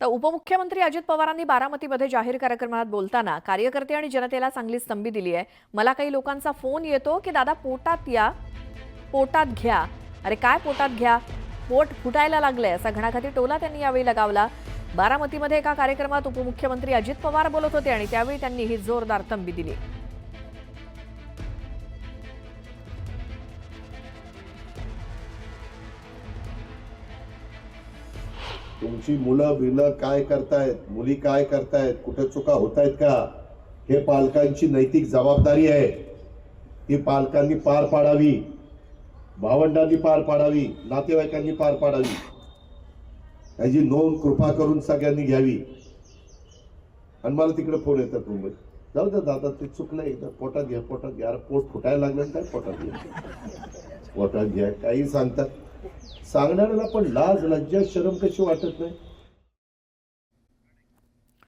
तर उपमुख्यमंत्री अजित पवारांनी बारामतीमध्ये जाहीर कार्यक्रमात बोलताना कार्यकर्ते आणि जनतेला चांगली संधी दिली आहे। मला काही लोकांचा फोन येतो की दादा पोटात या, पोटात घ्या। अरे काय पोटात घ्या, पोट फुटायला लागलंय असा घणाघाती टोला त्यांनी यावेळी लगावला। बारामतीमध्ये एका कार्यक्रमात उपमुख्यमंत्री अजित पवार बोलत होते आणि त्यावेळी त्यांनी ही जोरदार तंबी दिली। तुमची मुलं बिलं काय करतायत, मुली काय करतायत, कुठे चुका होतायत का, हे पालकांची नैतिक जबाबदारी आहे। ती पालकांनी पार पाडावी, भावंडांनी पार पाडावी, नातेवाईकांनी पार पाडावी। याची नोंद कृपा करून सगळ्यांनी घ्यावी। आणि मला तिकडे फोन येतात मुंबईत, जाऊ दे दादा ते चुकलं, एकदा पोटात घ्या, पोटात घ्या। अरे पोट फुटायला लागलं काय पोटात घ्या, पोटात घ्या काही सांगतात। सांगणाऱ्याला पण लाज लज्जा शरम कशी वाटत नाही।